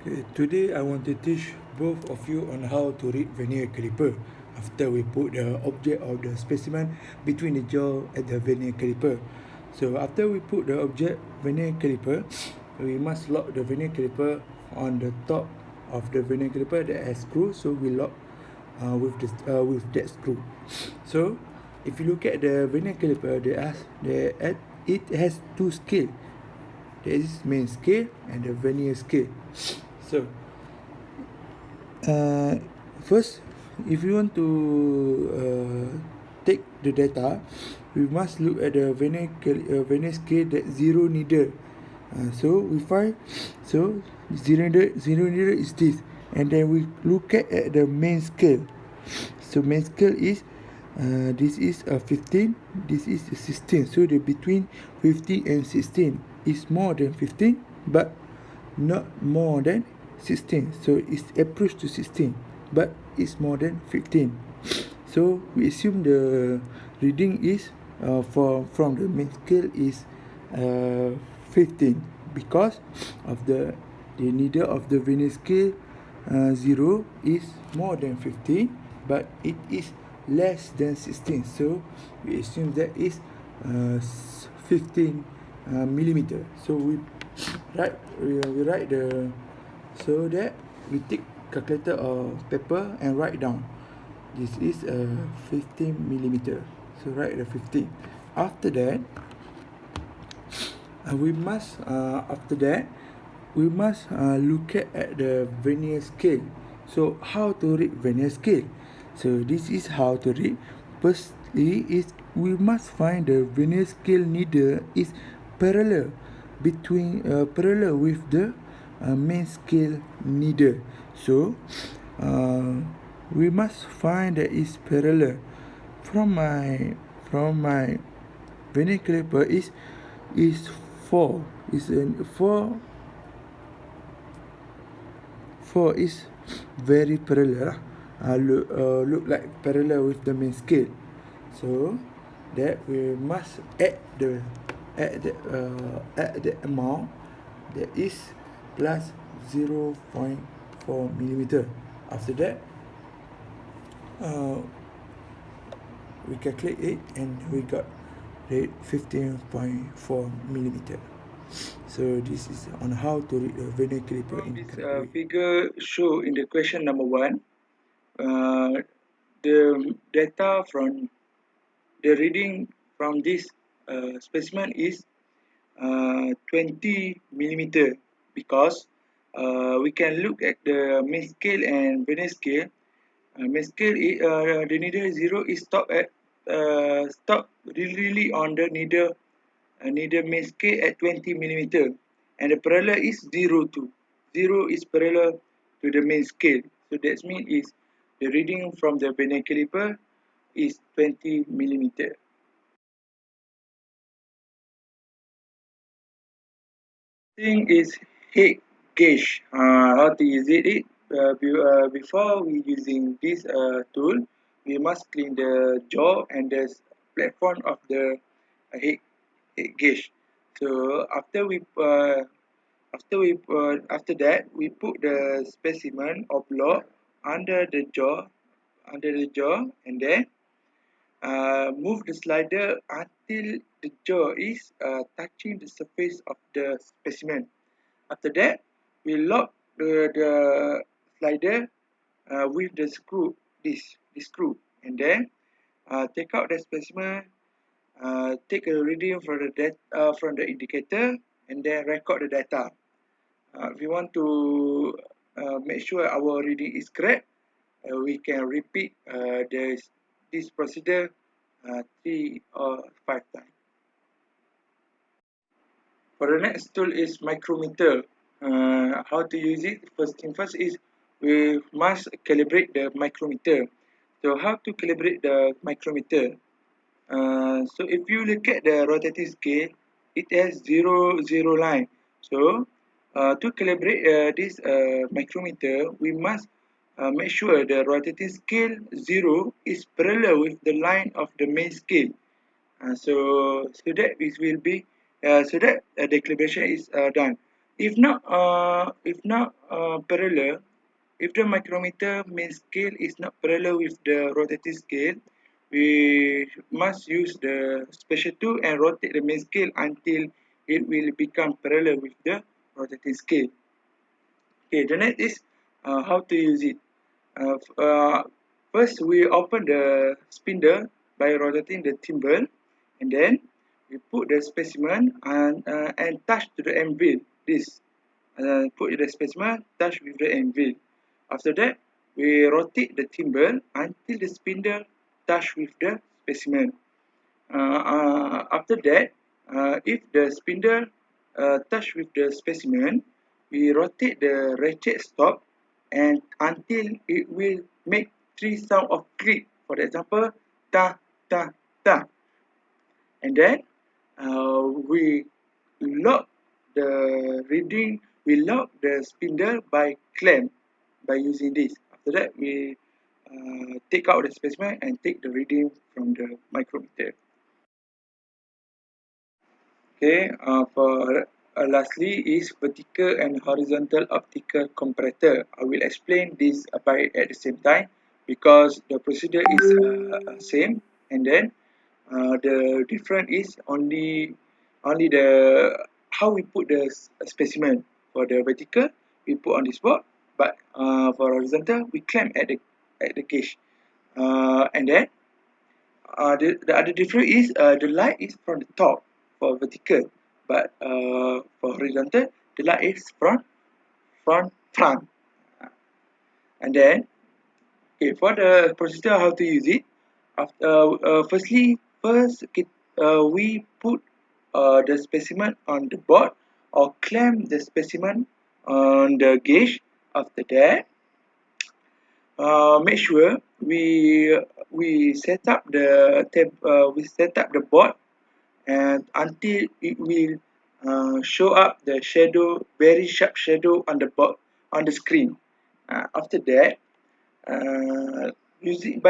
Okay, today I want to teach both of you on how to read vernier caliper after we put the object of the specimen between the jaw and the vernier caliper. So after we put the object vernier caliper, we must lock the vernier caliper on the top of the vernier caliper that has screw. So we lock with that screw. So if you look at the vernier caliper, it has two scales. There is main scale and the vernier scale. So first, if you want to take the data, we must look at the vernier scale that zero needle. So we find zero needle is this, and then we look at the main scale. So main scale is this is a 15, this is a 16. So the between 15 and 16 is more than 15, but not more than 16. So it's approach to 16, but it's more than 15. So we assume the reading is from the main scale is 15 because of the needle of the vernier scale 0 is more than 15, but it is less than 16. So we assume that is 15 millimeter. So we write the so that we take calculator or paper and write down. This is 15 millimeter. So write the 15. After that, we must look at the vernier scale. So how to read vernier scale? So this is how to read. Firstly, is we must find the vernier scale needle is parallel with the main scale needle. So we must find that is parallel. From my vernier caliper is 4 is an 4 is very parallel. Look like parallel with the main scale. So that we must add the amount that is plus 0.4 millimeter. After that, we calculate it and we got 15.4 millimeter. So this is on how to read a vernier caliper in this figure show in the question number 1 the data from the reading from this specimen is 20 millimeter because we can look at the main scale and vernier scale. Main scale the needle 0 is stop really on the needle main scale at 20 millimeter, and the parallel is 0 to 0 is parallel to the main scale. So that means is the reading from the vernier caliper is 20 millimeter. Thing is head gauge. How to use it? Before we using this tool, we must clean the jaw and the platform of the head gauge. So after that we put the specimen or block under the jaw, and then move the slider until the jaw is touching the surface of the specimen. After that, we lock the slider with the screw, this screw, and then take out the specimen, take a reading from the indicator, and then record the data. If we want to make sure our reading is correct, we can repeat this procedure 3 or 5 times. For the next tool is micrometer. How to use it? First thing first is we must calibrate the micrometer. So how to calibrate the micrometer? So if you look at the rotating scale, it has 0 line. So to calibrate this micrometer, we must make sure the rotating scale 0 is parallel with the line of the main scale. So that it will be so that the calibration is done. If not parallel, if the micrometer main scale is not parallel with the rotating scale, we must use the special tool and rotate the main scale until it will become parallel with the rotating scale. Okay, the next is how to use it. First, we open the spindle by rotating the thimble, and then we put the specimen and touch to the anvil. This put the specimen, touch with the anvil. After that, we rotate the thimble until the spindle touch with the specimen. After that, if the spindle touch with the specimen, we rotate the ratchet stop and until it will make three sound of click. For example, ta ta ta, and then we lock the reading. We lock the spindle by clamp by using this. After that, we take out the specimen and take the reading from the micrometer. Okay, for lastly is vertical and horizontal optical comparator. I will explain this by at the same time because the procedure is same, and then the difference is only the how we put the specimen. For the vertical, we put on this board, but for horizontal, we clamp at the gauge, and then the other difference is the light is from the top for vertical, but for horizontal, the light is from front. And then, okay, for the procedure how to use it, first we put the specimen on the board or clamp the specimen on the gauge. After that, make sure we set up the board and until it will show up the shadow, very sharp shadow on the board on the screen. After that, using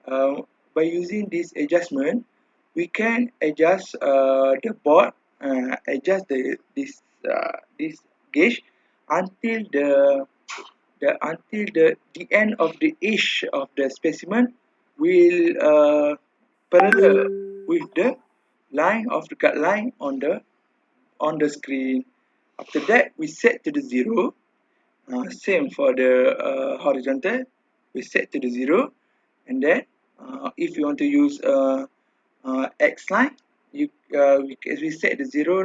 uh, this adjustment, we can adjust the board, adjust this gauge until the end of the edge of the specimen will parallel with the line of the guideline on the screen. After that, we set to the zero. Same for the horizontal, we set to the zero, and then if you want to use X line, we set the zero.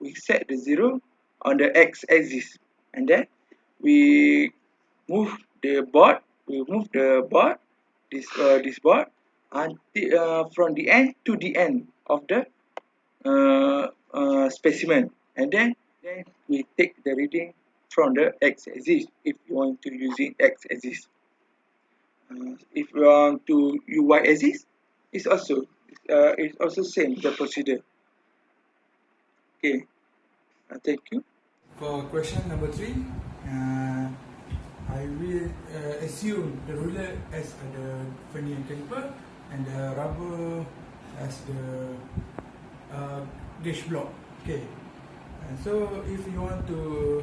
We set the zero on the X axis, and then we move the board. We move the board, this board, until from the end to the end of the specimen, and then we take the reading from the x-axis if you want to use it x-axis. If you want to use y-axis, it's also same the procedure. Okay, thank you. For question number 3, I will assume the ruler as the vernier caliper and the rubber as the gauge block. Okay, so if you want to,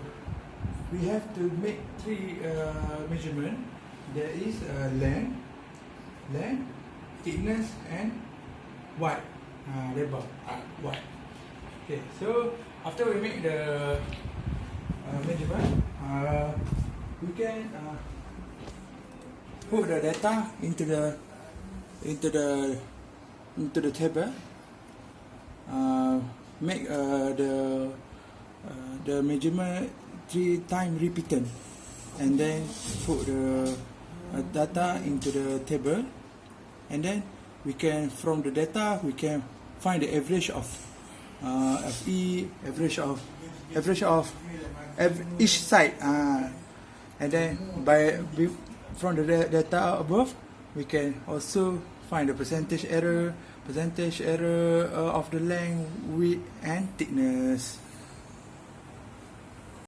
we have to make 3 measurement. There is length, thickness, and width, lebar, wide. Okay, so after we make the measurement, we can put the data into the table. Make the measurement 3 times repeated, and then put the data into the table, and then we can, from the data, we can find the average of FE, average of each side, and then from the data above, we can also find the percentage error of the length, width, and thickness.